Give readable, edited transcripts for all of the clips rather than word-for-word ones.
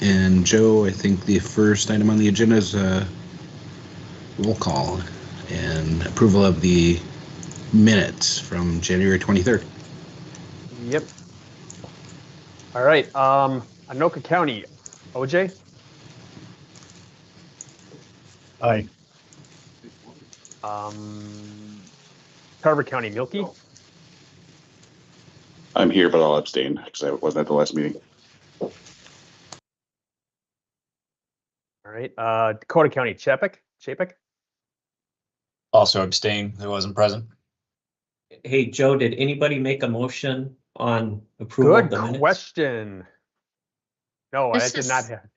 And Joe, I think the first item on the agenda is a roll call and approval of the minutes from January 23rd. Yep. All right. Anoka County, OJ? Aye. Carver County, Milky? I'm here, but I'll abstain because I wasn't at the last meeting. All right. Dakota County, Chapek? Also abstain. I wasn't present. Hey, Joe, did anybody make a motion on approval of the minutes? Good question. No, I did not have.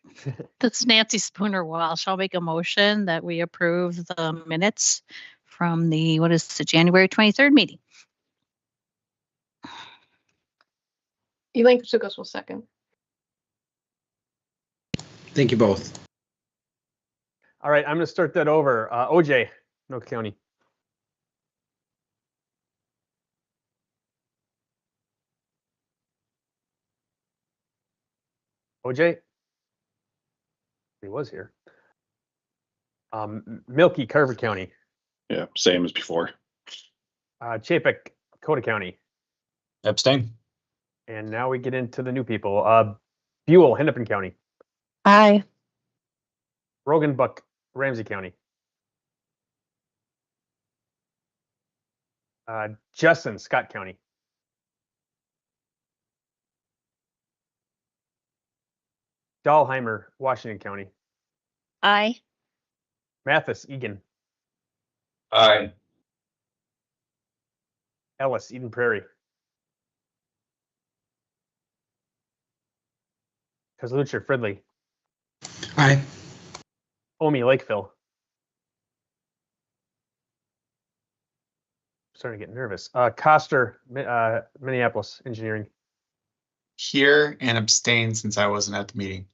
That's Nancy Spooner Walsh. I'll make a motion that we approve the minutes from the, January 23rd meeting. Elaine Kasugas will second. Thank you both. All right, I'm going to start that over. OJ, Anoka County. OJ? He was here. Milky, Carver County. Yeah, same as before. Chapek, Dakota County. Abstain. And now we get into the new people. Buell, Hennepin County. Aye. Rogan Buck, Ramsey County. Jessen, Scott County. Dahlheimer, Washington County. Aye. Mathis, Egan. Aye. Ellis, Eden Prairie. Kazlucher, Fridley. Aye. Omi, Lakeville. Starting to get nervous. Coster, Minneapolis, Engineering. Here and abstain since I wasn't at the meeting.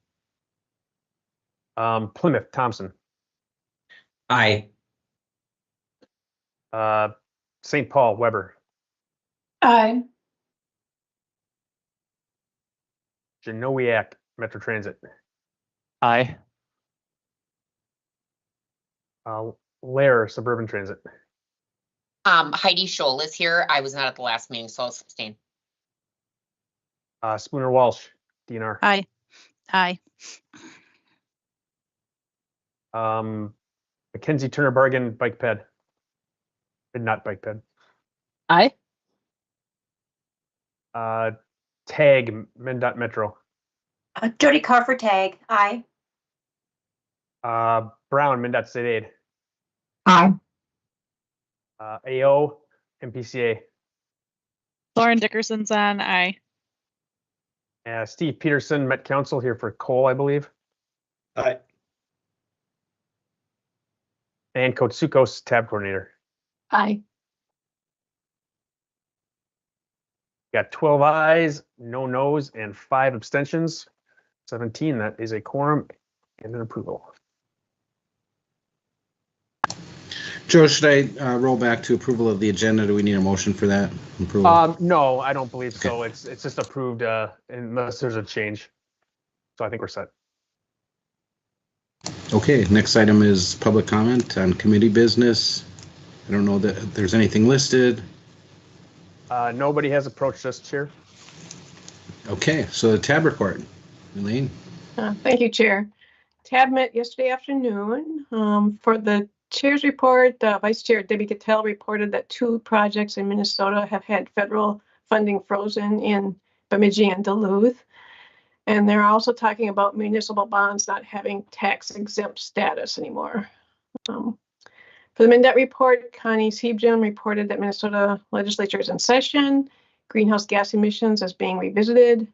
Plymouth, Thompson. Aye. St. Paul, Weber. Aye. Genowiak, Metro Transit. Aye. Lair, Suburban Transit. Heidi Scholl is here. I was not at the last meeting, so I'll abstain. Spooner Walsh, DNR. Aye. Aye. Mackenzie Turner Bargain, Bike Ped. Not Bike Ped. Aye. Tag, MnDOT Metro. Jody Carver, Tag. Aye. Brown, MnDOT State Aid. Aye. AO, MPCA. Lauren Dickerson's on. Aye. Steve Peterson, Met Council, here for Cole, I believe. Aye. And Kotsukos, Tab Coordinator. Aye. Got 12 ayes, no noes, and 5 abstentions. 17, that is a quorum and an approval. Joe, should I roll back to approval of the agenda? Do we need a motion for that? Approval? No, I don't believe so. It's just approved unless there's a change. So I think we're set. Okay, next item is public comment on committee business. I don't know that there's anything listed. Nobody has approached us, Chair. Okay, so the tab report. Elaine? Thank you, Chair. Tab met yesterday afternoon. For the Chair's report, Vice Chair Debbie Cattell reported that 2 projects in Minnesota have had federal funding frozen in Bemidji and Duluth. And they're also talking about municipal bonds not having tax exempt status anymore. For the MnDOT report, Connie Seebjim reported that Minnesota legislature is in session, greenhouse gas emissions is being revisited,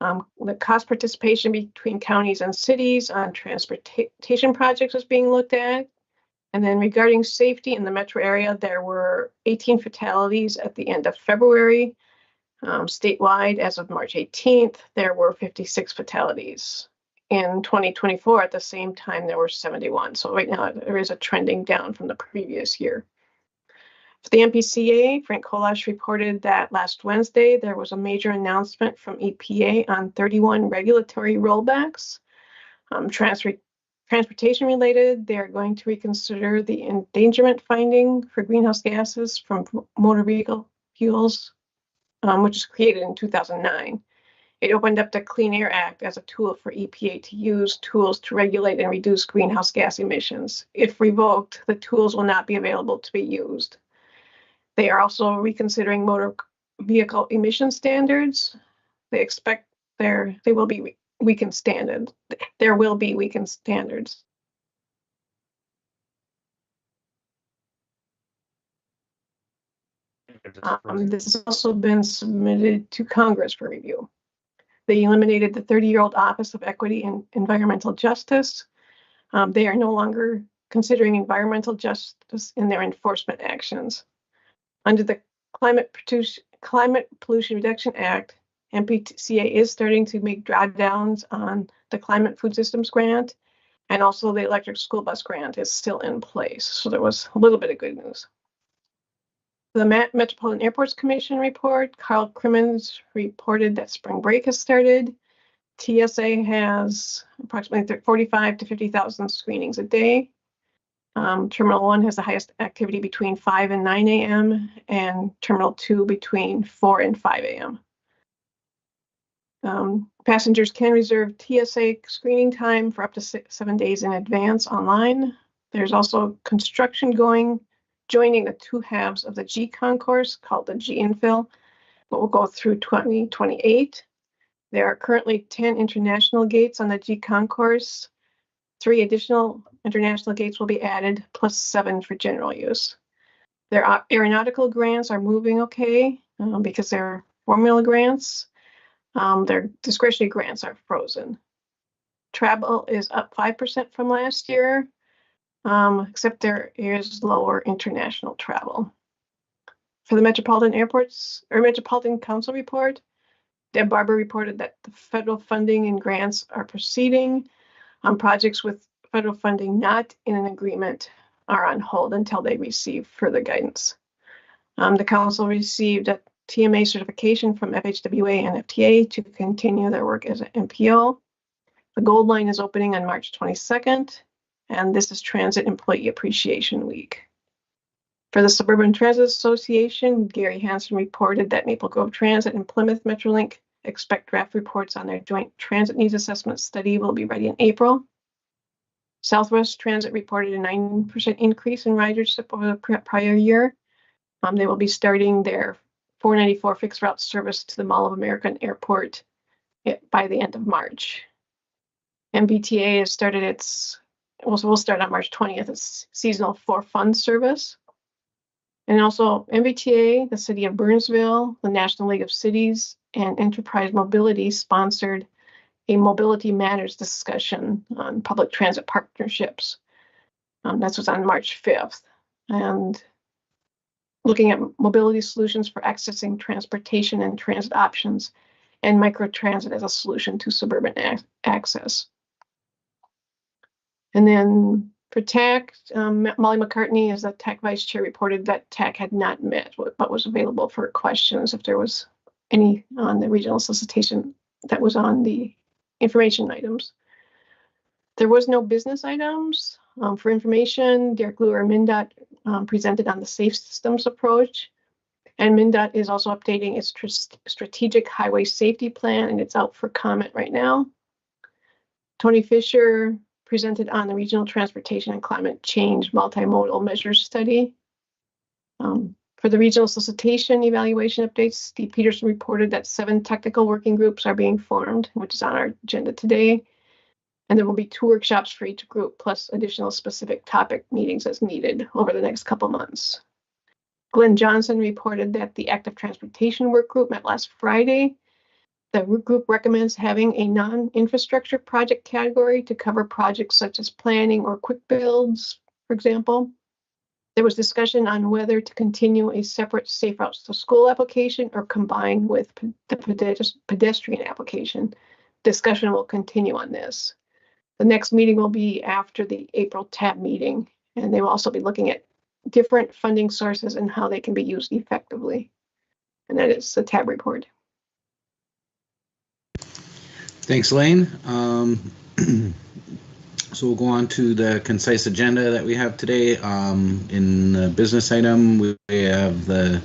the cost participation between counties and cities on transportation projects is being looked at. And then regarding safety in the metro area, there were 18 fatalities at the end of February. Statewide, as of March 18th, there were 56 fatalities. In 2024, at the same time, there were 71. So right now, there is a trending down from the previous year. For the MPCA, Frank Kolash reported that last Wednesday there was a major announcement from EPA on 31 regulatory rollbacks. Transportation related, they are going to reconsider the endangerment finding for greenhouse gases from motor vehicle fuels, which was created in 2009. It opened up the Clean Air Act as a tool for EPA to use tools to regulate and reduce greenhouse gas emissions. If revoked, the tools will not be available to be used. They are also reconsidering motor vehicle emission standards. They expect they will be weakened standards. There will be weakened standards. This has also been submitted to Congress for review. They eliminated the 30-year-old Office of Equity and Environmental Justice. They are no longer considering environmental justice in their enforcement actions. Under the Climate Pollution Reduction Act, MPCA is starting to make drawdowns on the Climate Food Systems Grant, and also the Electric School Bus Grant is still in place. So there was a little bit of good news. The Metropolitan Airports Commission report, Carl Crimmins reported that spring break has started. TSA has approximately 45 to 50,000 screenings a day. Terminal 1 has the highest activity between 5 and 9 a.m. and Terminal 2 between 4 and 5 a.m. Passengers can reserve TSA screening time for up to 7 days in advance online. There's also construction joining the two halves of the G concourse called the G infill, but will go through 2028. There are currently 10 international gates on the G concourse. 3 additional international gates will be added, plus 7 for general use. Their aeronautical grants are moving okay because they're formula grants. Their discretionary grants are frozen. Travel is up 5% from last year, except there is lower international travel. For the Metropolitan Council report, Deb Barber reported that the federal funding and grants are proceeding. Projects with federal funding not in an agreement are on hold until they receive further guidance. The council received a TMA certification from FHWA and FTA to continue their work as an MPO. The Gold Line is opening on March 22nd, and this is Transit Employee Appreciation Week. For the Suburban Transit Association, Gary Hansen reported that Maple Grove Transit and Plymouth Metrolink expect draft reports on their joint transit needs assessment study will be ready in April. Southwest Transit reported a 9% increase in ridership over the prior year. They will be starting their 494 fixed route service to the Mall of America Airport by the end of March. MBTA has started will start on March 20th, its seasonal For Fun service. And also MBTA, the City of Burnsville, the National League of Cities, and Enterprise Mobility sponsored a Mobility Matters discussion on public transit partnerships. That was on March 5th. And looking at mobility solutions for accessing transportation and transit options, and microtransit as a solution to suburban access. And then for TAC, Molly McCartney, as the TAC Vice Chair, reported that TAC had not met but was available for questions if there was any on the regional solicitation that was on the information items. There was no business items. For information, Derek Luer, MnDOT, presented on the safe systems approach. And MnDOT is also updating its strategic highway safety plan, and it's out for comment right now. Tony Fisher presented on the Regional Transportation and Climate Change Multimodal Measures Study. For the regional solicitation evaluation updates, Steve Peterson reported that 7 technical working groups are being formed, which is on our agenda today. And there will be 2 workshops for each group, plus additional specific topic meetings as needed over the next couple months. Glenn Johnson reported that the Active Transportation Work Group met last Friday. The work group recommends having a non-infrastructure project category to cover projects such as planning or quick builds, for example. There was discussion on whether to continue a separate Safe Routes to School application or combine with the pedestrian application. Discussion will continue on this. The next meeting will be after the April TAB meeting, and they will also be looking at different funding sources and how they can be used effectively. And that is the tab report. Thanks, Lane. So we'll go on to the concise agenda that we have today. In the business item, we have the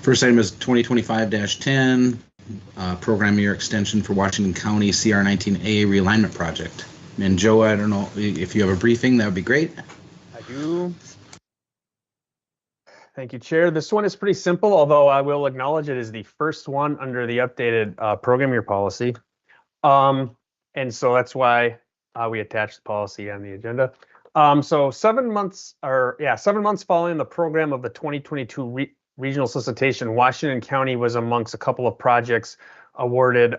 first item is 2025-10, program year extension for Washington County CR19A realignment project. And Joe, I don't know if you have a briefing, that would be great. I do. Thank you, Chair. This one is pretty simple, although I will acknowledge it is the first one under the updated program year policy. And so that's why we attached the policy on the agenda. So 7 months following the program of the 2022 regional solicitation, Washington County was amongst a couple of projects awarded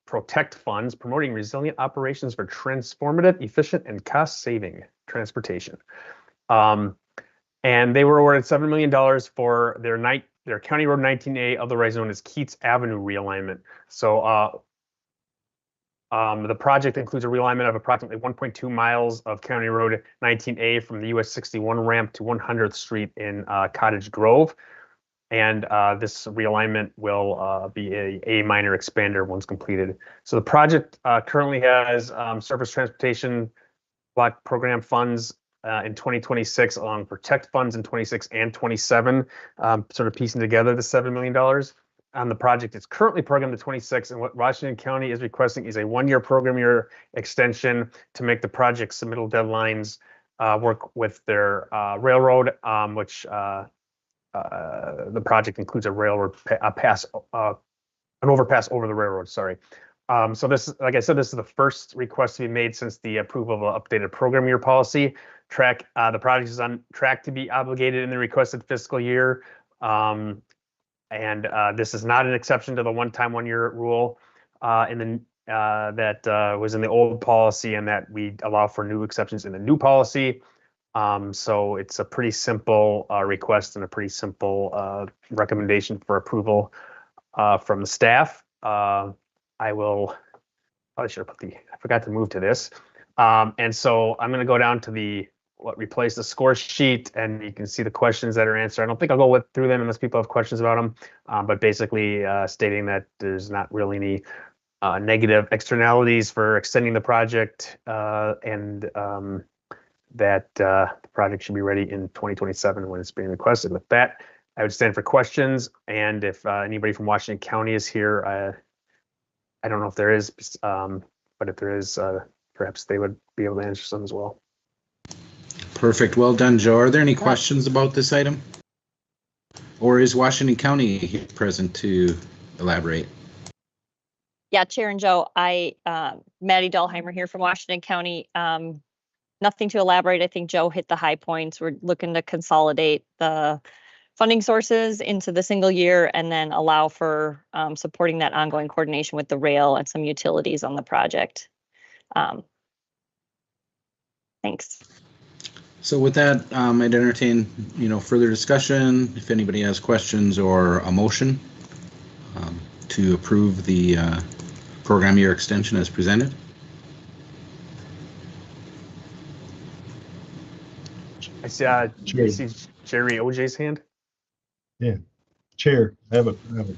Protect funds, promoting resilient operations for transformative, efficient, and cost-saving transportation. And they were awarded $7 million for their County Road 19A, otherwise known as Keats Avenue realignment. So the project includes a realignment of approximately 1.2 miles of County Road 19A from the US 61 ramp to 100th Street in Cottage Grove. And this realignment will be a minor expander once completed. So the project currently has surface transportation block program funds in 2026, along Protect funds in 26 and 27, sort of piecing together the $7 million. The project is currently programmed to 26, and what Washington County is requesting is a 1-year program year extension to make the project submittal deadlines work with their railroad, which the project includes a railroad an overpass over the railroad. Sorry. So this, like I said, this is the first request to be made since the approval of an updated program year policy. The project is on track to be obligated in the requested fiscal year. And this is not an exception to the one-time 1-year rule that was in the old policy, and that we allow for new exceptions in the new policy. So it's a pretty simple request and a pretty simple recommendation for approval from the staff. I forgot to move to this. And so I'm going to go down to replace the score sheet, and you can see the questions that are answered. I don't think I'll go through them unless people have questions about them, but basically stating that there's not really any negative externalities for extending the project, and that the project should be ready in 2027 when it's being requested. With that, I would stand for questions, and if anybody from Washington County is here, I don't know if there is, but if there is, perhaps they would be able to answer some as well. Perfect. Well done, Joe. Are there any questions about this item? Or is Washington County present to elaborate? Yeah, Chair and Joe, Maddie Dahlheimer here from Washington County. Nothing to elaborate. I think Joe hit the high points. We're looking to consolidate the funding sources into the single year and then allow for supporting that ongoing coordination with the rail and some utilities on the project. Thanks. So with that, I'd entertain, further discussion. If anybody has questions or a motion to approve the program year extension as presented. I see Jerry OJ's hand. Yeah, Chair, I have a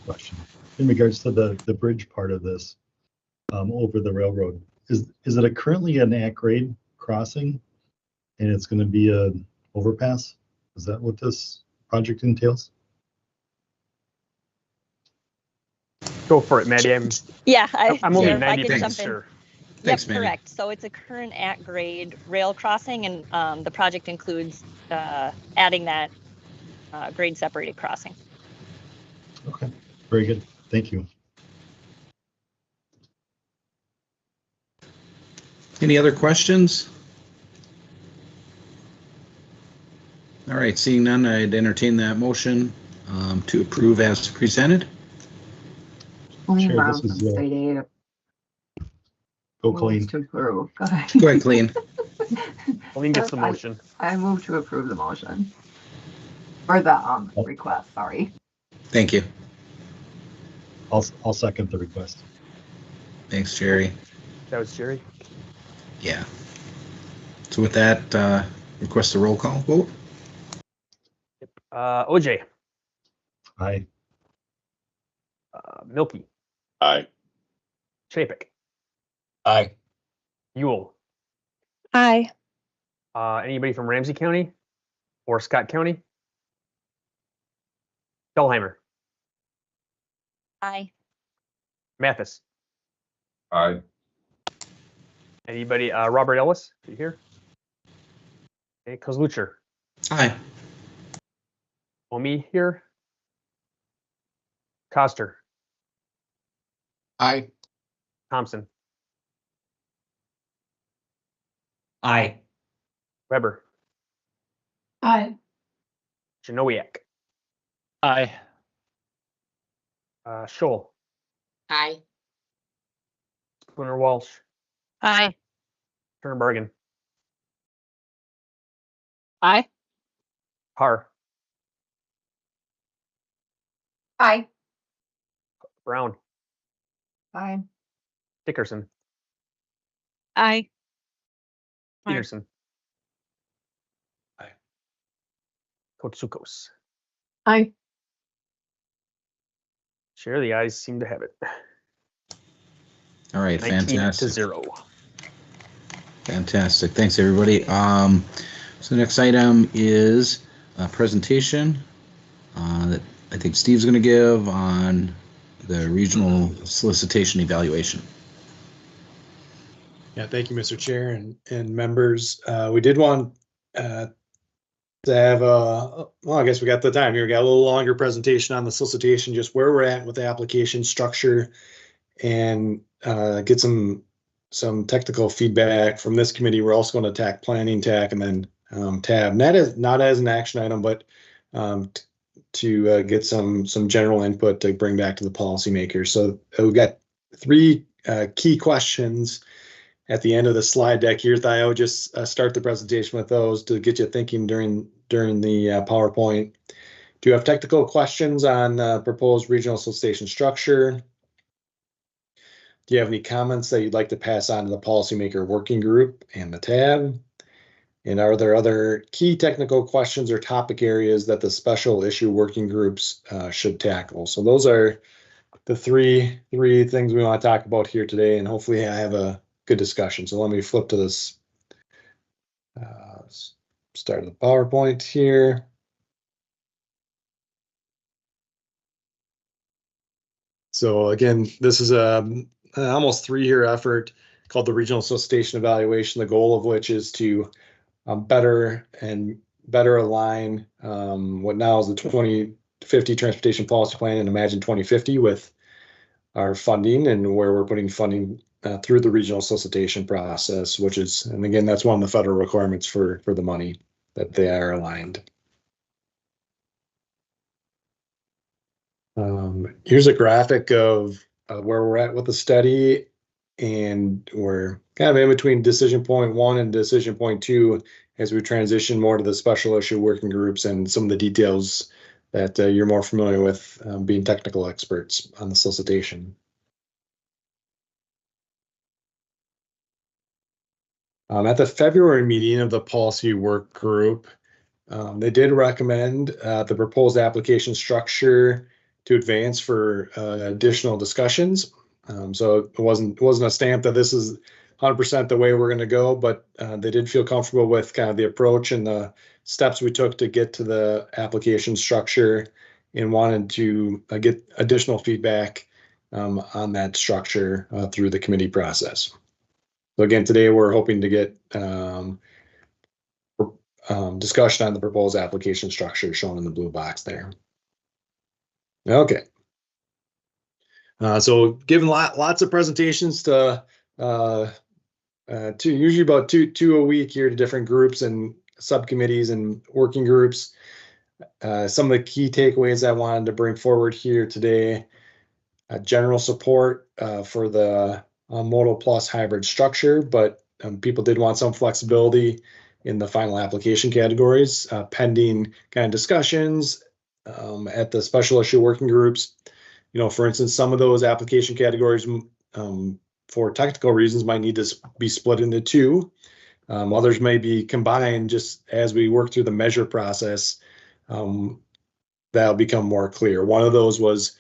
question in regards to the bridge part of this over the railroad. Is it currently an at-grade crossing, and it's going to be an overpass? Is that what this project entails? Go for it, Maddie. I'm only 90% sure. Thanks, Yep, correct. So it's a current at-grade rail crossing, and the project includes adding that grade-separated crossing. Okay, very good. Thank you. Any other questions? All right, seeing none, I'd entertain that motion to approve as presented. Sure, this is go Colleen. To approve. Go ahead. Go ahead, Colleen. Colleen gets the motion. I move to approve the motion. Or the request, sorry. Thank you. I'll second the request. Thanks, Jerry. That was Jerry? Yeah. So with that, request a roll call vote. OJ, Aye. Milky, Aye. Chapik, Aye. Ewell. Aye. Anybody from Ramsey County or Scott County? Delheimer, Aye. Mathis. Aye. Anybody? Robert Ellis, are you here? Okay, Kozlucher. Aye. Omi here. Coster, Aye. Thompson, Aye. Weber, Aye. Janowiak, Aye. Scholl, Aye. Spooner Walsh, Aye. Turner Bargan, Aye. Har, Aye. Brown, Aye. Dickerson, Aye. Peterson. Aye. Kotsukos. Aye. Chair, the ayes seem to have it. All right, 19 fantastic. to 0. Fantastic. Thanks, everybody. So the next item is a presentation that I think Steve's going to give on the regional solicitation evaluation. Yeah, thank you, Mr. Chair and members. We did want to have well, I guess we got the time here. We got a little longer presentation on the solicitation, just where we're at with the application structure, and get some technical feedback from this committee. We're also going to attack planning tack and then tab, not as an action item, but to get some general input to bring back to the policymakers. So we've got 3 key questions at the end of the slide deck here. I would just start the presentation with those to get you thinking during the PowerPoint. Do you have technical questions on proposed regional solicitation structure? Do you have any comments that you'd like to pass on to the policymaker working group and the tab? And are there other key technical questions or topic areas that the special issue working groups should tackle? So those are the three things we want to talk about here today, and hopefully I have a good discussion. So let me flip to this start of the PowerPoint here. So again, this is an almost 3-year effort called the Regional Solicitation Evaluation, the goal of which is to better align what now is the 2050 Transportation Policy Plan and Imagine 2050 with our funding and where we're putting funding through the regional solicitation process, which is, and again, that's one of the federal requirements for the money, that they are aligned. Here's a graphic of where we're at with the study, and we're kind of in between decision point 1 and decision point 2 as we transition more to the special issue working groups and some of the details that you're more familiar with being technical experts on the solicitation. At the February meeting of the policy work group, they did recommend the proposed application structure to advance for additional discussions. So it wasn't a stamp that this is 100% the way we're going to go, but they did feel comfortable with kind of the approach and the steps we took to get to the application structure, and wanted to get additional feedback on that structure through the committee process. So again, today we're hoping to get discussion on the proposed application structure shown in the blue box there. Okay. So given lots of presentations to usually about two a week here to different groups and subcommittees and working groups. Some of the key takeaways I wanted to bring forward here today: general support for the modal plus hybrid structure, but people did want some flexibility in the final application categories, pending kind of discussions at the special issue working groups. You know, for instance, some of those application categories for technical reasons might need to be split into 2. Others may be combined just as we work through the measure process. that'll become more clear. One of those was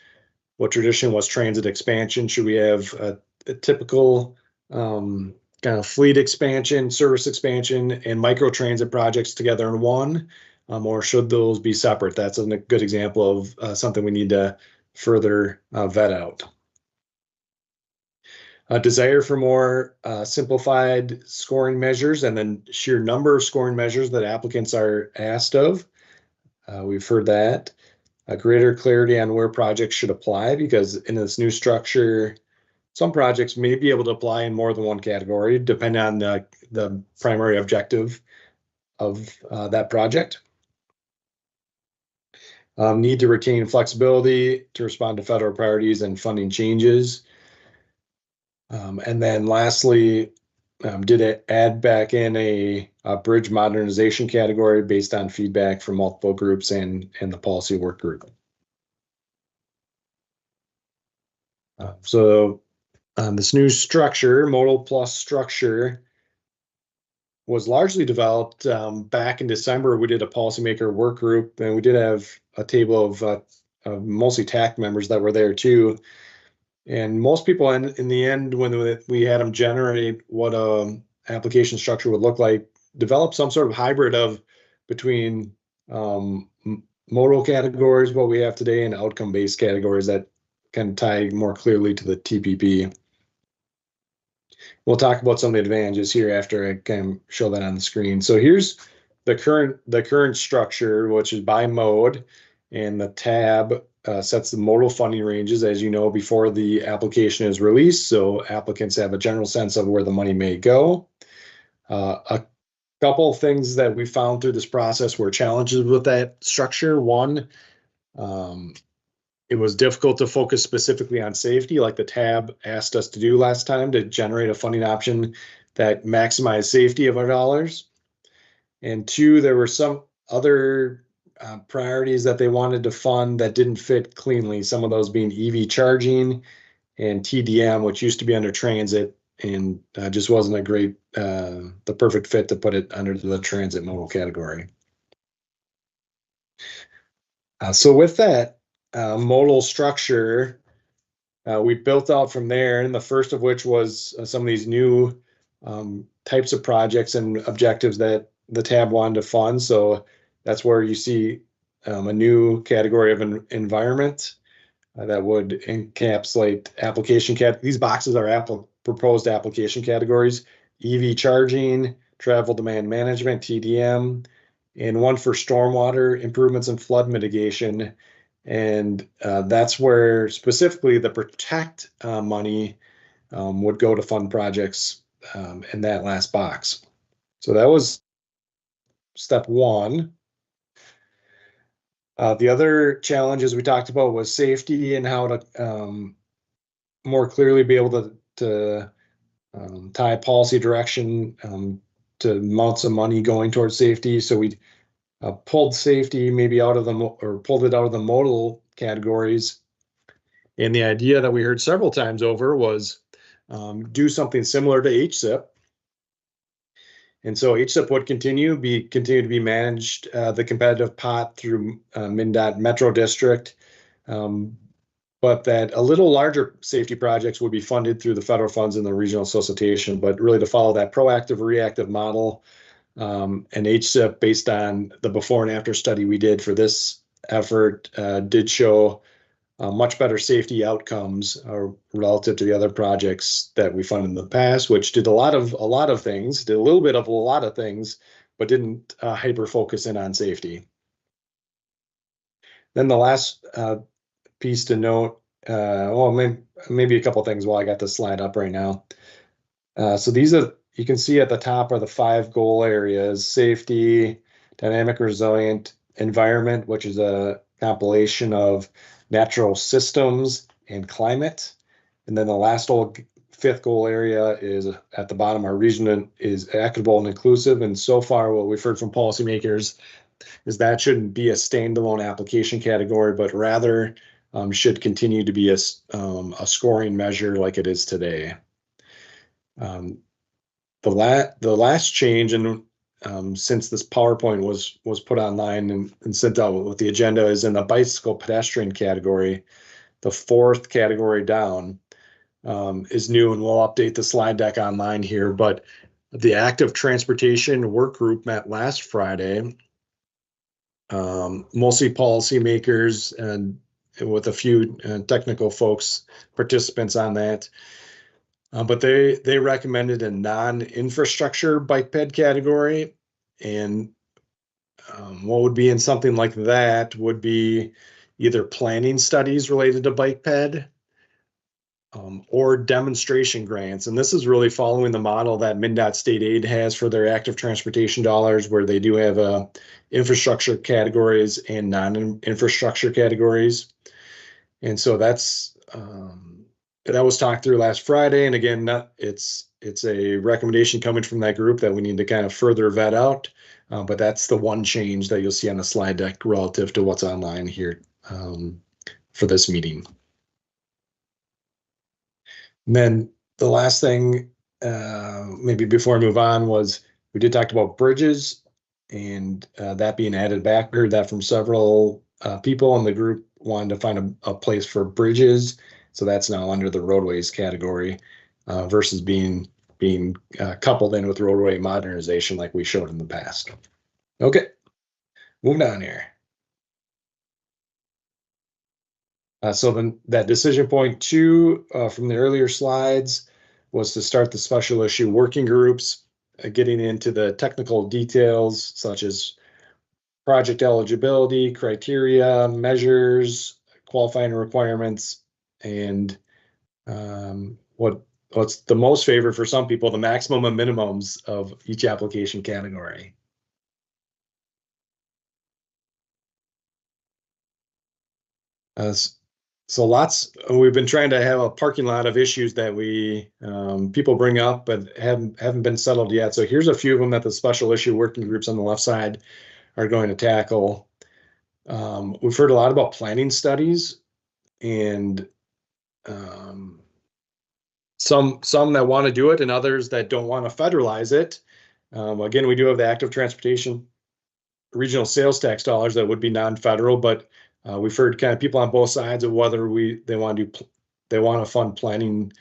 what tradition was transit expansion. Should we have a typical kind of fleet expansion, service expansion, and micro transit projects together in one, or should those be separate? That's a good example of something we need to further vet out. A desire for more simplified scoring measures and then sheer number of scoring measures that applicants are asked of. We've heard that. A greater clarity on where projects should apply, because in this new structure, some projects may be able to apply in more than one category, depending on the primary objective of that project. Need to retain flexibility to respond to federal priorities and funding changes. And then lastly, did it add back in a bridge modernization category based on feedback from multiple groups and the policy work group. So this new structure, modal plus structure, was largely developed back in December. We did a policymaker work group, and we did have a table of mostly TAC members that were there too. And most people in the end, when we had them generate what a application structure would look like, develop some sort of hybrid of between modal categories, what we have today, and outcome-based categories that can tie more clearly to the TPP. We'll talk about some of the advantages here after I can show that on the screen. So here's the current structure, which is by mode, and the tab sets the modal funding ranges, as you know, before the application is released, so applicants have a general sense of where the money may go. A couple of things that we found through this process were challenges with that structure. One, it was difficult to focus specifically on safety, like the tab asked us to do last time, to generate a funding option that maximized safety of our dollars. And two, there were some other priorities that they wanted to fund that didn't fit cleanly, some of those being EV charging and TDM, which used to be under transit, and just wasn't a great, the perfect fit to put it under the transit modal category. So with that modal structure, we built out from there, and the first of which was some of these new types of projects and objectives that the tab wanted to fund. So that's where you see a new category of environment that would encapsulate application these boxes are proposed application categories: EV charging, travel demand management, TDM, and one for stormwater improvements and flood mitigation. And that's where specifically the protect money would go to fund projects in that last box. So that was step one. The other challenges we talked about was safety and how to more clearly be able to tie policy direction to amounts of money going towards safety. So we pulled safety maybe out of pulled it out of the modal categories. And the idea that we heard several times over was do something similar to HSIP. And so HSIP would continue to be managed, the competitive pot through MnDOT Metro District, but that a little larger safety projects would be funded through the federal funds and the regional solicitation, but really to follow that proactive reactive model. And HSIP, based on the before and after study we did for this effort, did show much better safety outcomes relative to the other projects that we funded in the past, which did a lot of things, did a little bit of a lot of things, but didn't hyper focus in on safety. Then the last piece to note, well, maybe a couple things while I got the slide up right now. So these are, you can see at the top are the 5 goal areas: safety, dynamic resilient environment, which is a compilation of natural systems and climate. And then the last 5th goal area is at the bottom. Our region is equitable and inclusive. And so far, what we've heard from policymakers is that shouldn't be a standalone application category, but rather should continue to be a scoring measure like it is today. The last change, and since this PowerPoint was put online and sent out with the agenda, is in the bicycle pedestrian category. The fourth category down is new, and we'll update the slide deck online here. But the active transportation work group met last Friday. Mostly policymakers and with a few technical folks, participants on that. But they recommended a non-infrastructure bike ped category. And what would be in something like that would be either planning studies related to bike ped or demonstration grants. And this is really following the model that MnDOT State Aid has for their active transportation dollars, where they do have infrastructure categories and non-infrastructure categories. And so that was talked through last Friday. And again, it's a recommendation coming from that group that we need to kind of further vet out. But that's the one change that you'll see on the slide deck relative to what's online here for this meeting. And then the last thing, maybe before I move on, was we did talk about bridges and that being added back. We heard that from several people in the group wanted to find a place for bridges. So that's now under the roadways category versus being coupled in with roadway modernization like we showed in the past. Okay, moving on here. So then that decision point 2 from the earlier slides was to start the special issue working groups, getting into the technical details such as project eligibility, criteria, measures, qualifying requirements, and what's the most favored for some people, the maximum and minimums of each application category. So we've been trying to have a parking lot of issues that people bring up but haven't been settled yet. So here's a few of them that the special issue working groups on the left side are going to tackle. We've heard a lot about planning studies and some that want to do it and others that don't want to federalize it. Again, we do have the active transportation regional sales tax dollars that would be non-federal, but we've heard kind of people on both sides of whether they want to fund planning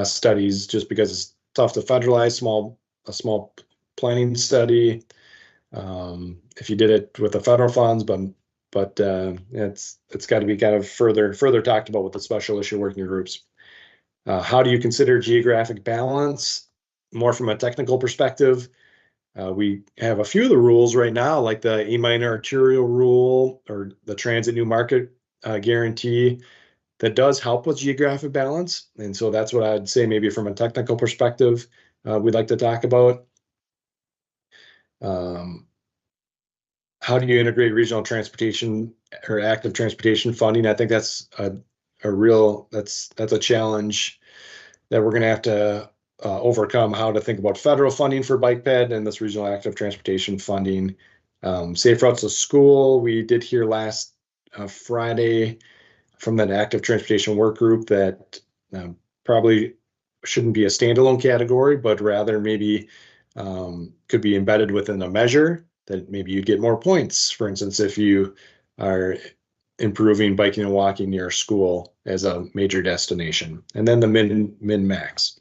studies just because it's tough to federalize a small planning study. If you did it with the federal funds, but it's got to be kind of further talked about with the special issue working groups. How do you consider geographic balance? More from a technical perspective, we have a few of the rules right now, like the A minor arterial rule or the transit new market guarantee, that does help with geographic balance. And so that's what I'd say maybe from a technical perspective, we'd like to talk about. How do you integrate regional transportation or active transportation funding? I think that's that's a challenge that we're going to have to overcome, how to think about federal funding for bike ped and this regional active transportation funding. Safe routes to school, we did hear last Friday from that active transportation work group that probably shouldn't be a standalone category, but rather maybe could be embedded within a measure that maybe you'd get more points. For instance, if you are improving biking and walking near school as a major destination, and then the min-max.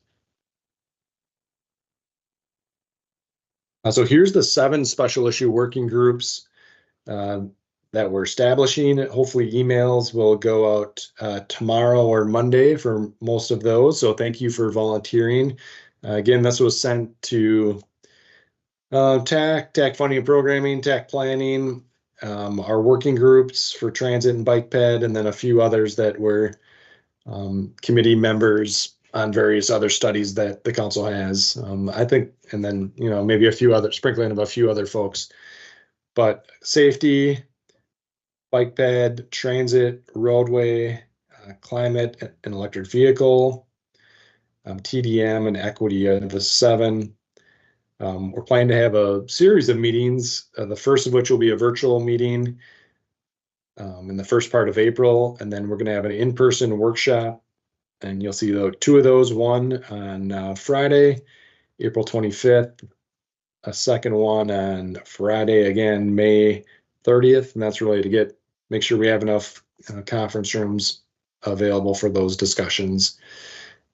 So here's the 7 special issue working groups that we're establishing. Hopefully emails will go out tomorrow or Monday for most of those. So thank you for volunteering. Again, this was sent to TAC funding and programming, TAC planning, our working groups for transit and bike ped, and then a few others that were committee members on various other studies that the council has. I think, and then, maybe sprinkling of a few other folks, but safety, bike ped, transit, roadway, climate and electric vehicle, TDM and equity are the 7. We're planning to have a series of meetings, the first of which will be a virtual meeting in the first part of April, and then we're going to have an in-person workshop, and you'll see 2 of those, one on Friday, April 25th, a second one on Friday, again, May 30th, and that's really to make sure we have enough conference rooms available for those discussions.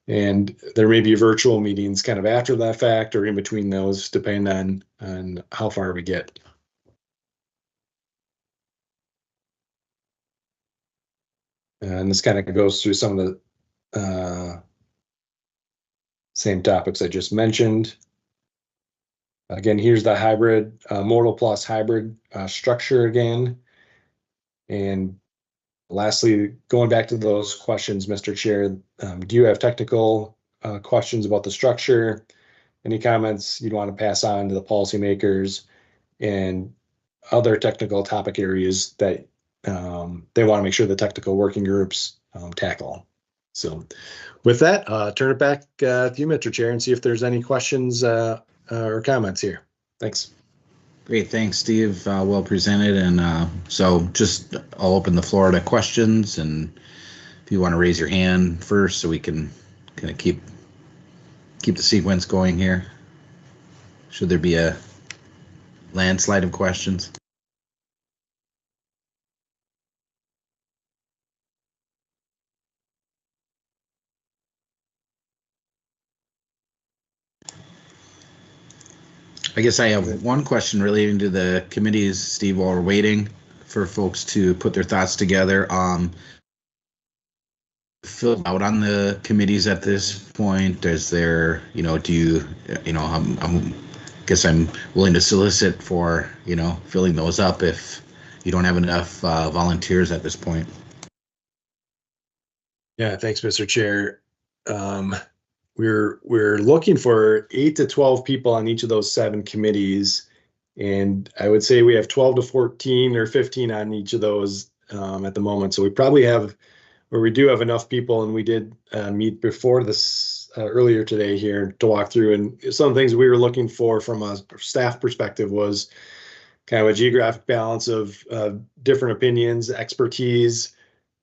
And there may be virtual meetings kind of after that fact or in between those, depending on how far we get. And this kind of goes through some of the same topics I just mentioned. Again, here's the hybrid, modal plus hybrid structure again. And lastly, going back to those questions, Mr. Chair, do you have technical questions about the structure? Any comments you'd want to pass on to the policymakers and other technical topic areas that they want to make sure the technical working groups tackle? So with that, turn it back to you, Mr. Chair, and see if there's any questions or comments here. Thanks. Great, thanks, Steve. Well presented. And so just I'll open the floor to questions, and if you want to raise your hand first so we can kind of keep the sequence going here. Should there be a landslide of questions? I guess I have one question relating to the committees, Steve, while we're waiting for folks to put their thoughts together. Fill out on the committees at this point. Is there, do you, guess I'm willing to solicit for, filling those up if you don't have enough volunteers at this point. Yeah, thanks, Mr. Chair. We're looking for 8 to 12 people on each of those 7 committees, and I would say we have 12 to 14 or 15 on each of those at the moment. So we probably have, or we do have enough people, and we did meet before this earlier today here to walk through. And some things we were looking for from a staff perspective was kind of a geographic balance of different opinions, expertise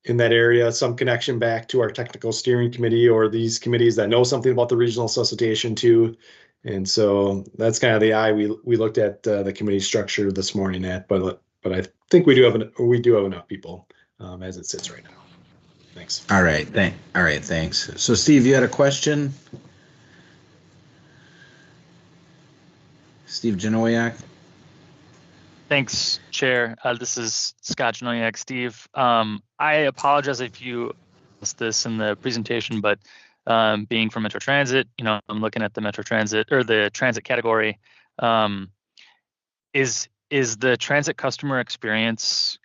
in that area, some connection back to our technical steering committee or these committees that know something about the regional solicitation too. And so that's kind of the eye we looked at the committee structure this morning at, but I think we do have enough people as it sits right now. Thanks. All right, thanks. So Steve, you had a question? Steve Janowiak? Thanks, Chair. This is Scott Janowiak. Steve, I apologize if you missed this in the presentation, but being from Metro Transit, I'm looking at the Metro Transit or the transit category. Is the transit customer experience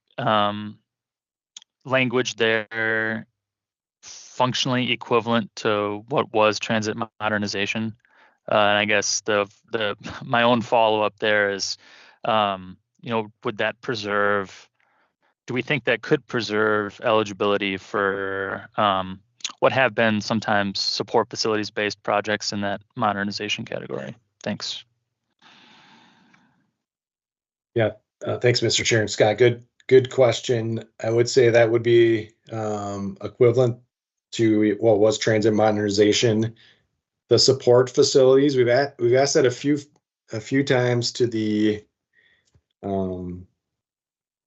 language there functionally equivalent to what was transit modernization? And I guess my own follow-up there is, would that preserve, do we think that could preserve eligibility for what have been sometimes support facilities-based projects in that modernization category? Thanks. Yeah, thanks, Mr. Chair and Scott. Good question. I would say that would be equivalent to what was transit modernization. The support facilities, we've asked that a few times to the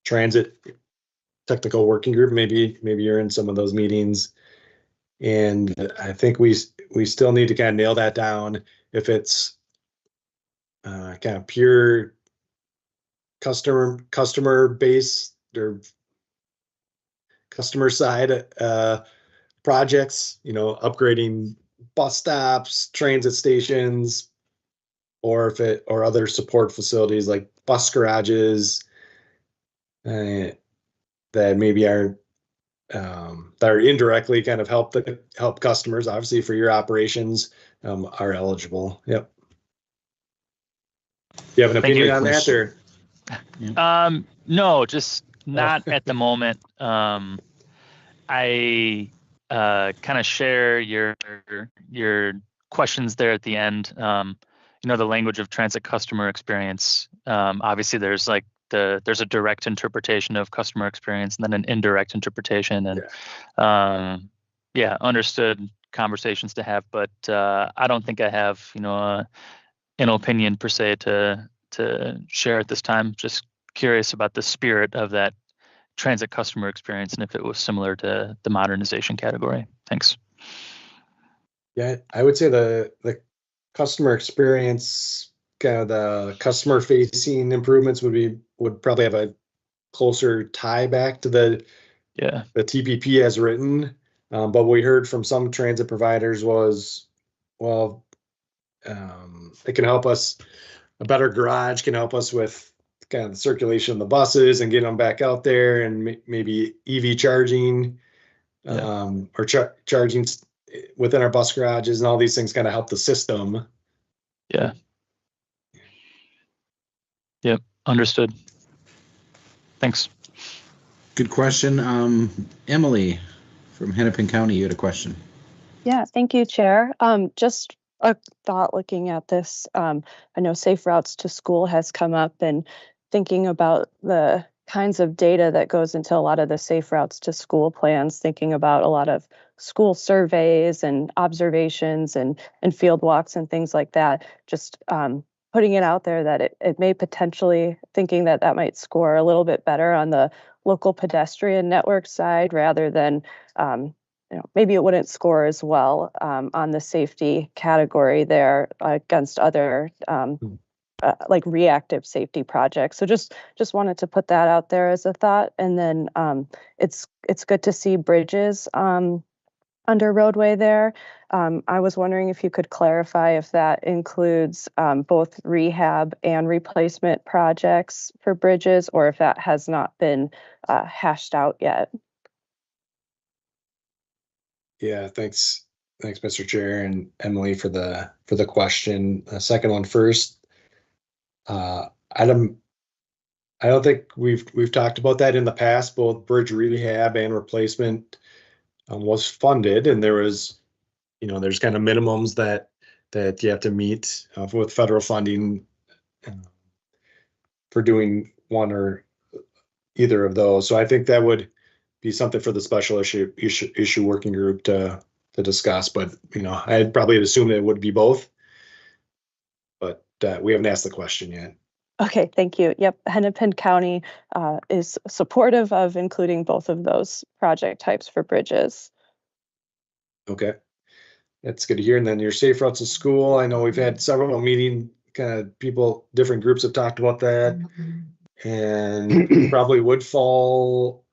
transit technical working group. Maybe you're in some of those meetings, and I think we still need to kind of nail that down. If it's kind of pure customer base or customer side projects, upgrading bus stops, transit stations, or other support facilities like bus garages that maybe are that are indirectly kind of help customers, obviously for your operations, are eligible. Yep. Do you have an opinion on that, or? No, just not at the moment. I kind of share your questions there at the end. The language of transit customer experience. Obviously, there's there's a direct interpretation of customer experience and then an indirect interpretation, and understood conversations to have. But I don't think I have an opinion per se to share at this time. Just curious about the spirit of that transit customer experience and if it was similar to the modernization category. Thanks. Yeah, I would say the customer experience, kind of the customer facing improvements would probably have a closer tie back to the TPP as written. But what we heard from some transit providers was, well, it can help us, a better garage can help us with kind of the circulation of the buses and getting them back out there, and maybe EV charging or charging within our bus garages, and all these things kind of help the system. Yeah. Yep. Understood. Thanks. Good question. Emily from Hennepin County, you had a question. Yeah, thank you, Chair. Just a thought looking at this. I know Safe Routes to School has come up, and thinking about the kinds of data that goes into a lot of the Safe Routes to School plans, thinking about a lot of school surveys and observations and field walks and things like that. Just putting it out there that it may potentially, thinking that that might score a little bit better on the local pedestrian network side, rather than maybe it wouldn't score as well on the safety category there against other like reactive safety projects. So just wanted to put that out there as a thought. And then it's good to see bridges under roadway there. I was wondering if you could clarify if that includes both rehab and replacement projects for bridges, or if that has not been hashed out yet. Yeah, thanks, Mr. Chair and Emily for the question. Second one first. I don't think we've talked about that in the past. Both bridge rehab and replacement was funded, and there was, there's kind of minimums that you have to meet with federal funding for doing one or either of those. So I think that would be something for the special issue working group to discuss. But I'd probably assume it would be both. But we haven't asked the question yet. Okay, thank you. Yep, Hennepin County is supportive of including both of those project types for bridges. Okay, that's good to hear. And then your Safe Routes to School, I know we've had several meeting kind of people, different groups have talked about that, and probably would fall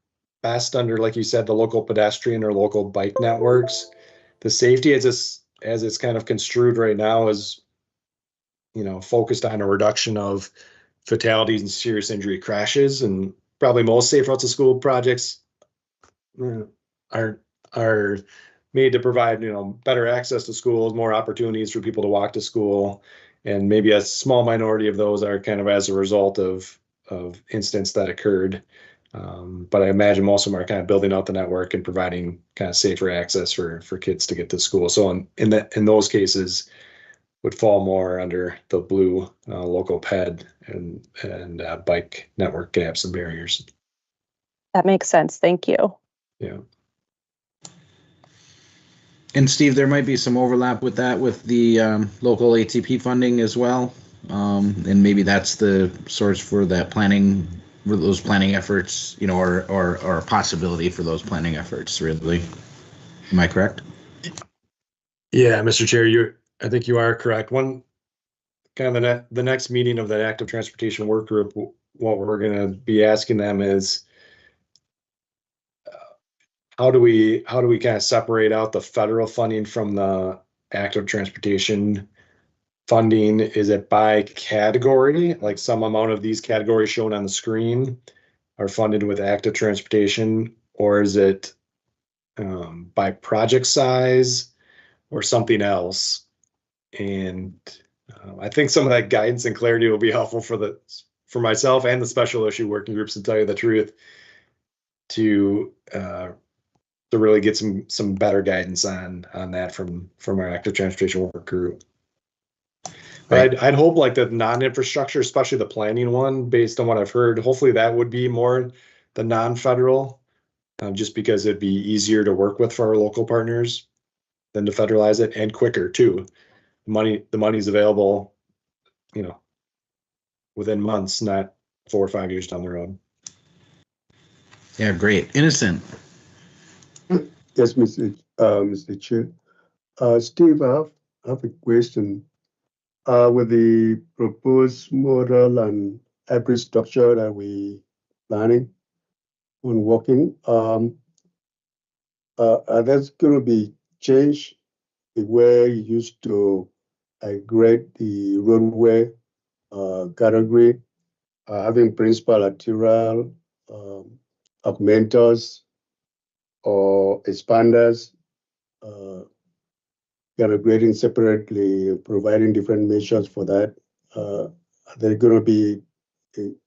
best under, like you said, the local pedestrian or local bike networks. The safety as it's kind of construed right now is, focused on a reduction of fatalities and serious injury crashes, and probably most Safe Routes to School projects are made to provide better access to schools, more opportunities for people to walk to school, and maybe a small minority of those are kind of as a result of incidents that occurred. But I imagine most of them are kind of building out the network and providing kind of safer access for kids to get to school. So in those cases, would fall more under the blue local PED and bike network gaps and barriers. That makes sense. Thank you. Yeah. And Steve, there might be some overlap with that with the local ATP funding as well. And maybe that's the source for that planning, for those planning efforts, or a possibility for those planning efforts, really. Am I correct? Yeah, Mr. Chair, I think you are correct. One kind of the next meeting of the active transportation work group, what we're going to be asking them is how do we kind of separate out the federal funding from the active transportation funding? Is it by category, like some amount of these categories shown on the screen are funded with active transportation, or is it by project size or something else? And I think some of that guidance and clarity will be helpful for myself and the special issue working groups, to tell you the truth, to really get some better guidance on that from our active transportation work group. But Right. I'd hope like the non-infrastructure, especially the planning one, based on what I've heard, hopefully that would be more the non-federal, just because it'd be easier to work with for our local partners than to federalize it, and quicker too. The money's available within months, not 4 or 5 years down the road. Yeah, great. Innocent. Yes, Mr. Chair. Steve, I have a question. With the proposed model and hybrid structure that we planning on working, are there going to be change the way you used to grade the roadway category, having principal arterial, augmenters, or expanders, grading separately, providing different measures for that? Are there going to be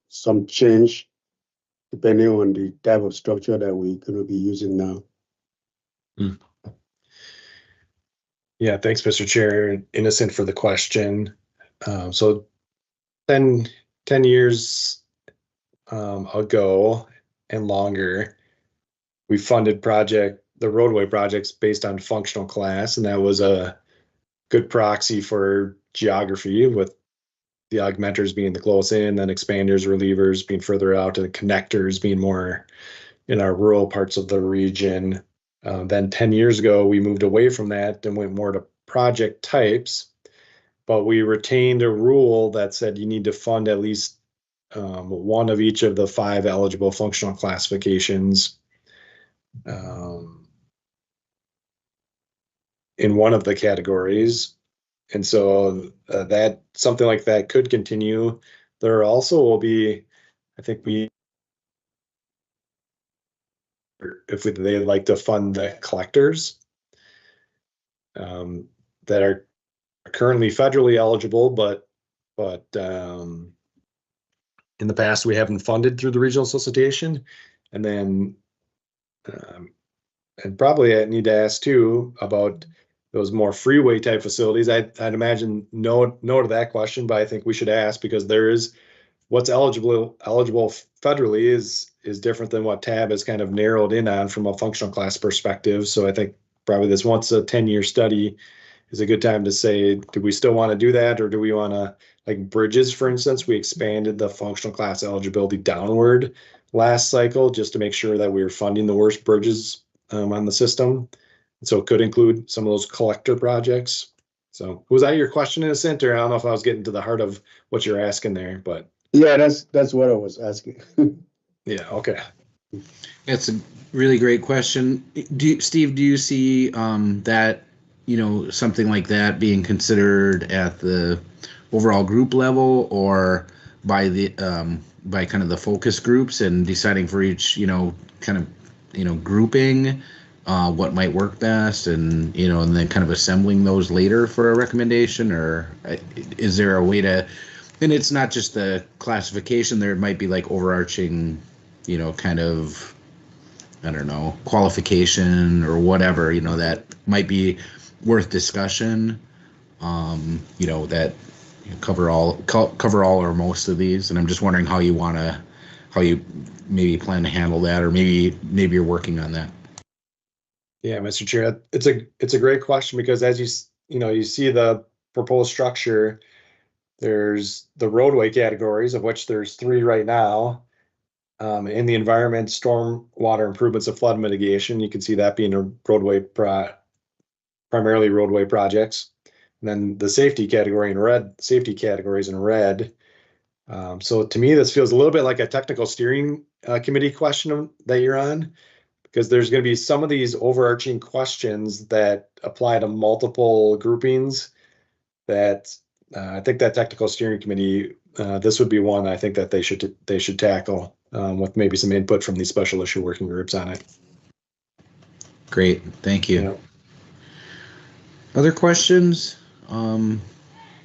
some change depending on the type of structure that we're going to be using now? Yeah, thanks, Mr. Chair. Innocent for the question. So 10 years ago and longer, we funded the roadway projects based on functional class, and that was a good proxy for geography, with the augmenters being the close in, then expanders, relievers being further out, and the connectors being more in our rural parts of the region. Then 10 years ago, we moved away from that and went more to project types, but we retained a rule that said you need to fund at least one of each of the 5 eligible functional classifications in one of the categories. And so that something like that could continue. There also will be, I think they'd like to fund the collectors that are currently federally eligible, but in the past we haven't funded through the regional solicitation. And then and probably I need to ask too about those more freeway type facilities. I'd imagine no to that question, but I think we should ask, because there is what's eligible federally is different than what TAB has kind of narrowed in on from a functional class perspective. So I think probably this once a 10-year study is a good time to say, do we still want to do that, or do we want to, like bridges, for instance, we expanded the functional class eligibility downward last cycle just to make sure that we were funding the worst bridges on the system. So it could include some of those collector projects. So was that your question, Innocent, or I don't know if I was getting to the heart of what you're asking there, but. Yeah, that's what I was asking. Yeah, okay. That's a really great question. Steve, do you see that, something like that being considered at the overall group level, or by by kind of the focus groups, and deciding for each, grouping what might work best, and and then kind of assembling those later for a recommendation? Or is there a way to, and it's not just the classification, there might be like overarching, kind of, I don't know, qualification or whatever, that might be worth discussion, that cover all or most of these. And I'm just wondering how you maybe plan to handle that, or maybe you're working on that. Yeah, Mr. Chair, it's a great question, because as you see the proposed structure, there's the roadway categories, of which there's 3 right now. In the environment, stormwater improvements of flood mitigation, you can see that being a primarily roadway projects. And then the safety categories in red. So to me, this feels a little bit like a technical steering committee question that you're on, because there's going to be some of these overarching questions that apply to multiple groupings that I think that technical steering committee, this would be one I think that they should tackle with maybe some input from these special issue working groups on it. Great, thank you. Other questions,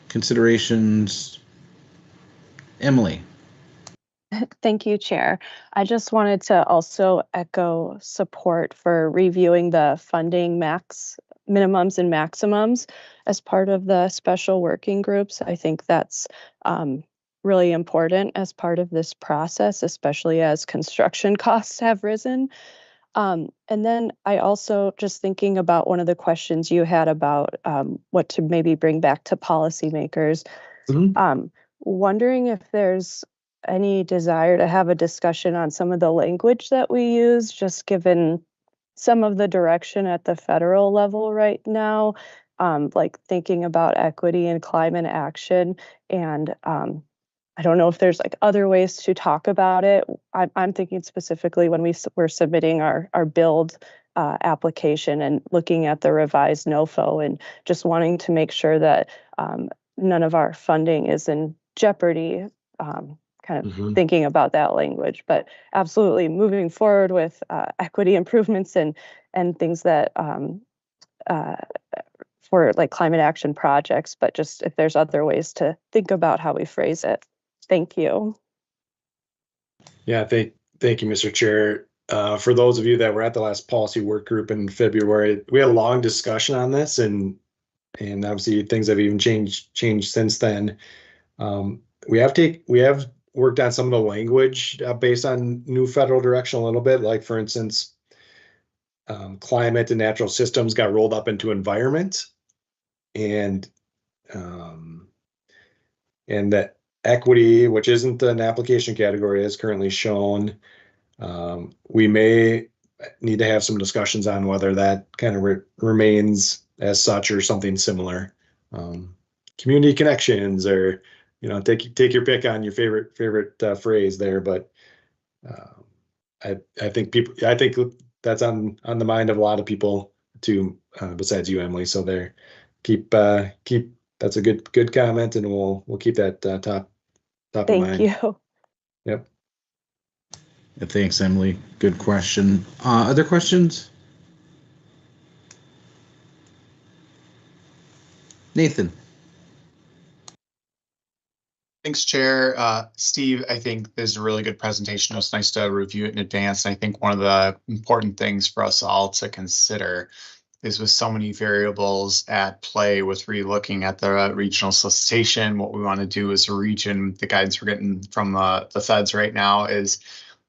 considerations? Emily. Thank you, Chair. I just wanted to also echo support for reviewing the funding minimums and maximums as part of the special working groups. I think that's really important as part of this process, especially as construction costs have risen. And then I also, just thinking about one of the questions you had about what to maybe bring back to policymakers, Wondering if there's any desire to have a discussion on some of the language that we use, just given some of the direction at the federal level right now, like thinking about equity and climate action. And I don't know if there's like other ways to talk about it. I'm thinking specifically when we're submitting our build application and looking at the revised NOFO and just wanting to make sure that none of our funding is in jeopardy, kind of thinking about that language. But absolutely moving forward with equity improvements and things that for like climate action projects, but just if there's other ways to think about how we phrase it. Thank you. Yeah, thank you, Mr. Chair. For those of you that were at the last policy work group in February, we had a long discussion on this, and obviously things have even changed since then. We have worked on some of the language based on new federal direction a little bit. Like for instance, climate and natural systems got rolled up into environment, and that equity, which isn't an application category as currently shown, we may need to have some discussions on whether that kind of remains as such or something similar. Community connections, or take your pick on your favorite phrase there, but I think that's on the mind of a lot of people too, besides you, Emily. So there, keep that's a good comment, and we'll keep that top of mind. Thank you. Yep. Thanks, Emily. Good question. Other questions? Nathan. Thanks, Chair. Steve, I think this is a really good presentation. It was nice to review it in advance. And I think one of the important things for us all to consider is, with so many variables at play with relooking at the regional solicitation, what we want to do as a region, the guidance we're getting from the feds right now is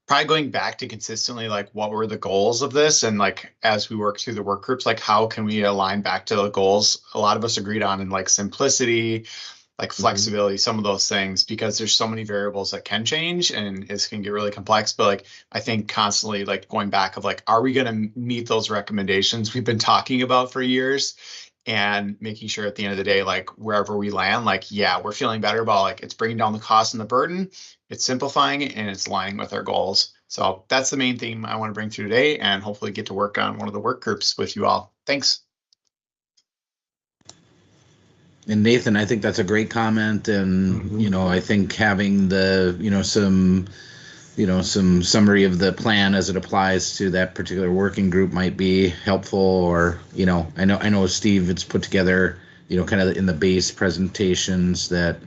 probably going back to consistently, like, what were the goals of this? And like, as we work through the work groups, like, how can we align back to the goals a lot of us agreed on, in like simplicity, like flexibility, some of those things, because there's so many variables that can change and it can get really complex. But like, I think constantly like going back of like, are we going to meet those recommendations we've been talking about for years, and making sure at the end of the day, like wherever we land, like, yeah, we're feeling better about, like, it's bringing down the cost and the burden, it's simplifying it, and it's aligning with our goals. So that's the main theme I want to bring through today, and hopefully get to work on one of the work groups with you all. Thanks. And Nathan, I think that's a great comment. And, I think having the, some summary of the plan as it applies to that particular working group might be helpful. Or, I know Steve, it's put together, kind of in the base presentations that,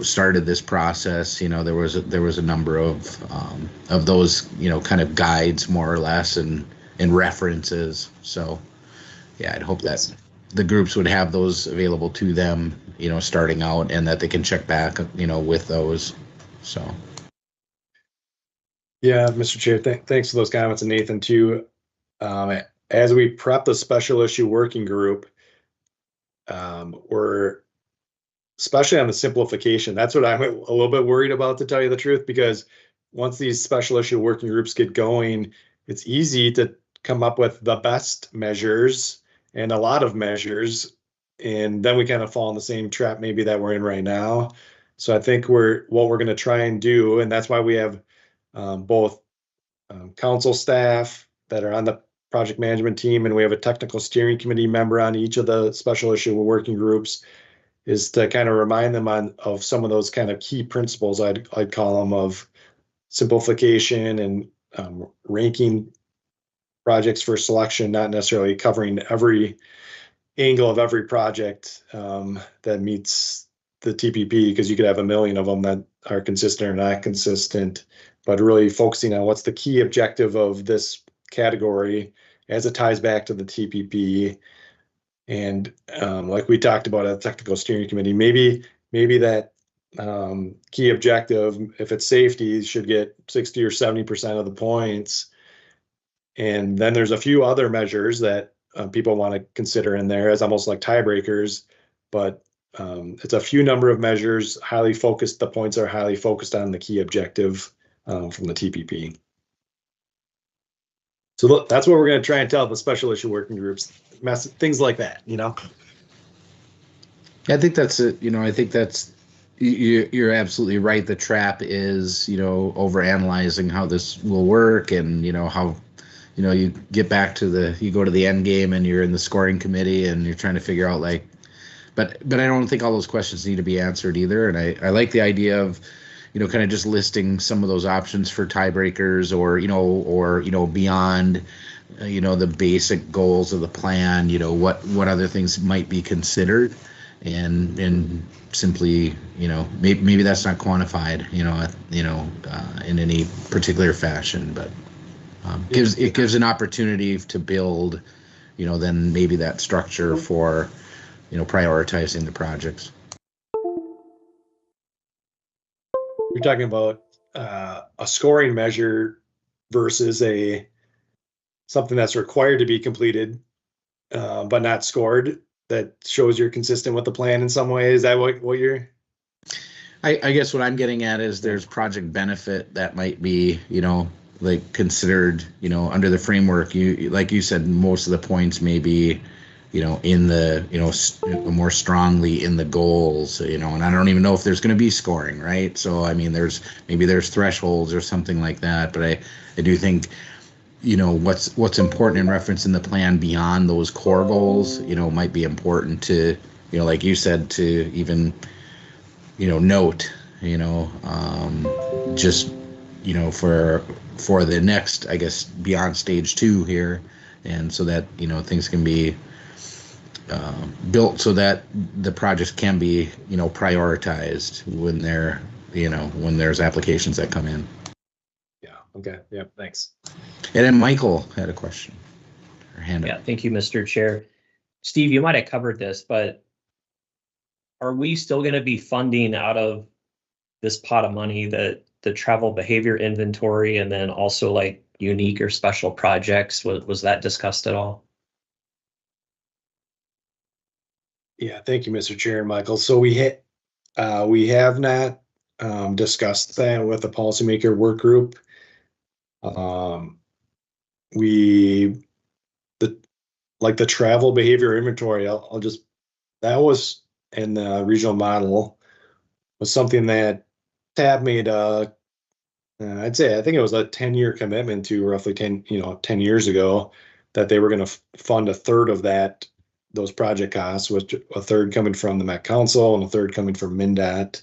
started this process. There was a number of those, kind of guides more or less and references. So yeah, I'd hope that the groups would have those available to them, starting out, and that they can check back, with those. So. Yeah, Mr. Chair, thanks for those comments, and Nathan too. As we prep the special issue working group, we're especially on the simplification. That's what I'm a little bit worried about, to tell you the truth, because once these special issue working groups get going, it's easy to come up with the best measures and a lot of measures, and then we kind of fall in the same trap maybe that we're in right now. So I think what we're going to try and do, and that's why we have both council staff that are on the project management team, and we have a technical steering committee member on each of the special issue working groups, is to kind of remind them of some of those kind of key principles, I'd call them, of simplification and ranking projects for selection, not necessarily covering every angle of every project that meets the TPP, because you could have a million of them that are consistent or not consistent, but really focusing on what's the key objective of this category as it ties back to the TPP. And like we talked about at the technical steering committee, maybe that key objective, if it's safety, should get 60 or 70% of the points. And then there's a few other measures that people want to consider in there as almost like tiebreakers, but It's a few number of measures, highly focused. The points are highly focused on the key objective from the TPP. So look, that's what we're going to try and tell the special issue working groups, things like that, you know. I think that's it. You know, I think that's you're absolutely right. The trap is, you know, overanalyzing how this will work, and you know how, you know, you get back to you go to the end game and you're in the scoring committee and you're trying to figure out like, but I don't think all those questions need to be answered either. And I like the idea of, you know, kind of just listing some of those options for tiebreakers, or beyond, you know, the basic goals of the plan. You know, what other things might be considered, and simply, you know, maybe that's not quantified, you know, in any particular fashion, but gives an opportunity to build, you know, then maybe that structure for, you know, prioritizing the projects. You're talking about a scoring measure versus something that's required to be completed but not scored, that shows you're consistent with the plan in some way. Is that what you're? I guess what I'm getting at is there's project benefit that might be, you know, like considered, you know, under the framework. You, like you said, most of the points may be, you know, in the, you know, more strongly in the goals, you know, and I don't even know if there's going to be scoring, right? So, I mean, there's thresholds or something like that, but I do think, you know, what's important in reference in the plan beyond those core goals, you know, might be important to, you know, like you said, to even, you know, note, you know, just, you know, for the next, I guess, beyond stage 2 here, and so that, you know, things can be built so that the projects can be, you know, prioritized when they're, you know, when there's applications that come in. Yeah. Okay. Yeah. Thanks. And then Michael had a question or hand up. Yeah. Thank you, Mr. Chair. Steve, you might have covered this, but are we still going to be funding out of this pot of money the travel behavior inventory, and then also like unique or special projects? Was that discussed at all? Yeah, thank you, Mr. Chair and Michael. So we have not discussed that with the policymaker work group. The travel behavior inventory, that was in the regional model, was something that TAB made I think it was a 10-year commitment to, roughly 10 years ago, that they were going to fund a third of those project costs, with a third coming from the Met Council and a third coming from MnDOT.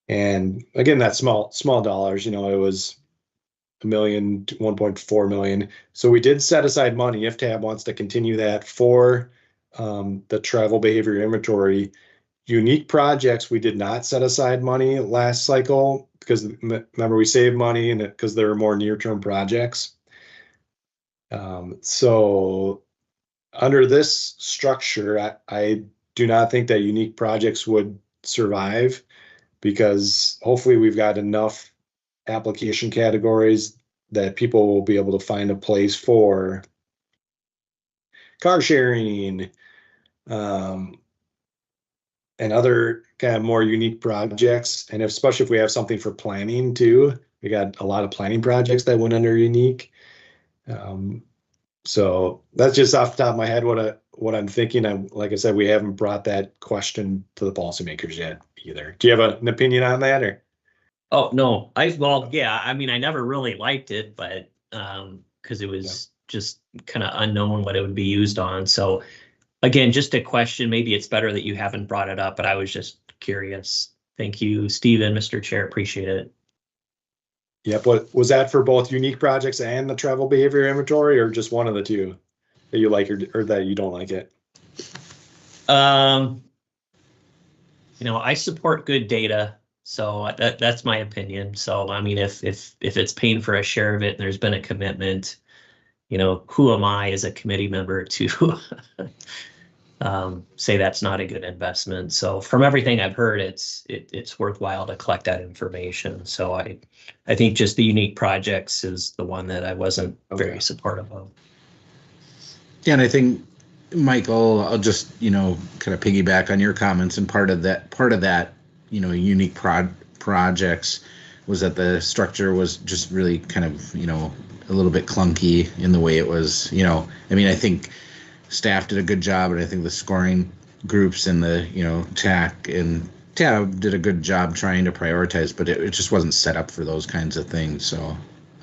And again, that's small dollars, you know, it was $1 million to 1.4 million. So we did set aside money if TAB wants to continue that for the travel behavior inventory. Unique projects, we did not set aside money last cycle because, remember, we saved money and because there were more near-term projects. So under this structure, I do not think that unique projects would survive, because hopefully we've got enough application categories that people will be able to find a place for car sharing, and other kind of more unique projects. And especially if we have something for planning too, we got a lot of planning projects that went under unique. So that's just off the top of my head what I'm thinking. Like I said, we haven't brought that question to the policymakers yet either. Do you have an opinion on that, or? Oh, no, yeah, I mean, I never really liked it, but because it was just kind of unknown what it would be used on. So again, just a question, maybe it's better that you haven't brought it up, but I was just curious. Thank you, Stephen, Mr. Chair, appreciate it. Yep. What was that for, both unique projects and the travel behavior inventory, or just one of the two that you like, or that you don't like it? You know, I support good data, so that's my opinion. So I mean, if it's paying for a share of it and there's been a commitment, you know, who am I as a committee member to say that's not a good investment? So from everything I've heard, it's worthwhile to collect that information. So I think just the unique projects is the one that I wasn't very supportive of. Yeah, and I think, Michael, I'll just, kind of piggyback on your comments, and part of that, unique projects was that the structure was just really kind of, a little bit clunky in the way it was, I think staff did a good job, and I think the scoring groups and the, TAC and TAB did a good job trying to prioritize, but it just wasn't set up for those kinds of things. So,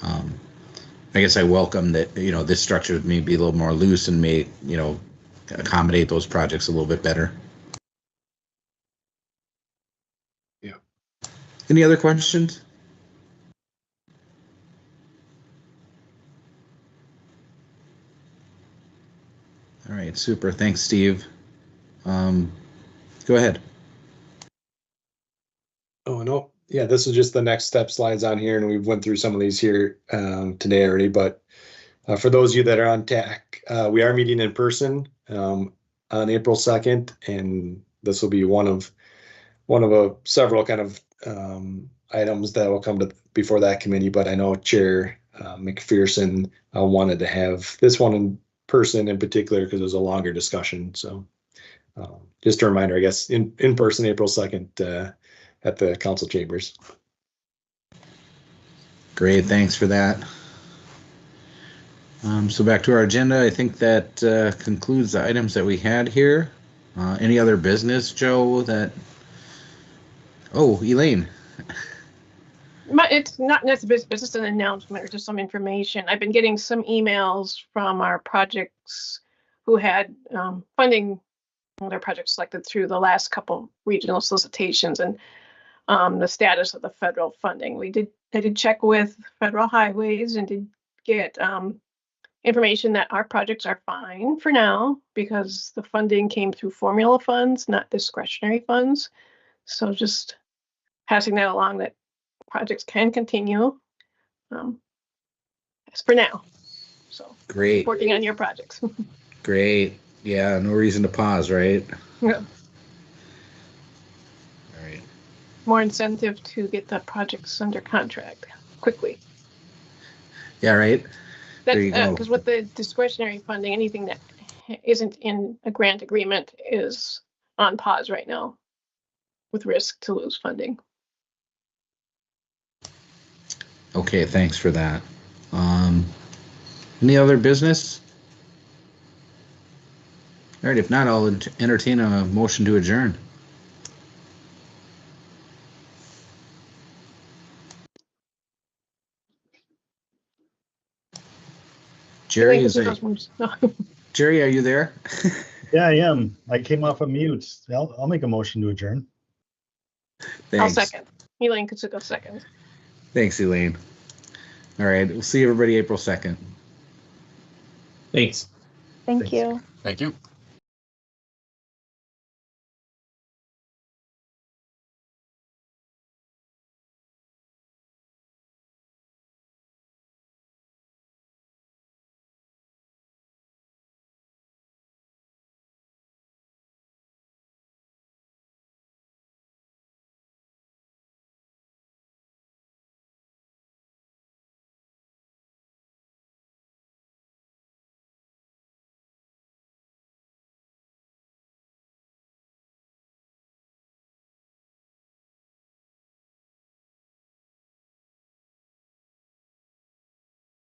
I guess I welcome that, this structure may be a little more loose and may, accommodate those projects a little bit better. Yeah. Any other questions? All right, super. Thanks, Steve. Go ahead. Oh, no. Yeah, this is just the next step slides on here, and we've went through some of these here today already. But for those of you that are on TAC, we are meeting in person on April 2nd, and this will be one of several kind of items that will come to before that committee. But I know Chair McPherson wanted to have this one in person in particular because it was a longer discussion. So just a reminder, I guess, in person, April 2nd at the council chambers. Great, thanks for that. So back to our agenda. I think that concludes the items that we had here. Any other business, Joe, that... Oh, Elaine. It's not necessarily it's just an announcement or just some information. I've been getting some emails from our projects who had funding, their projects selected through the last couple regional solicitations, and the status of the federal funding. I did check with Federal Highways and did get information that our projects are fine for now because the funding came through formula funds, not discretionary funds. So just passing that along, that projects can continue as for now. So great. Working on your projects. Great. Yeah, no reason to pause, right? Yeah. All right. More incentive to get the projects under contract quickly. Yeah, right. There you go. Because with the discretionary funding, anything that isn't in a grant agreement is on pause right now with risk to lose funding. Okay, thanks for that. Any other business? All right, if not, I'll entertain a motion to adjourn. Jerry, Jerry, are you there? Yeah, I am. I came off of mute. I'll make a motion to adjourn. Thanks. I'll second. Elaine Katsuko second. Thanks, Elaine. All right, we'll see everybody April 2nd. Thanks. Thank you. Thank you.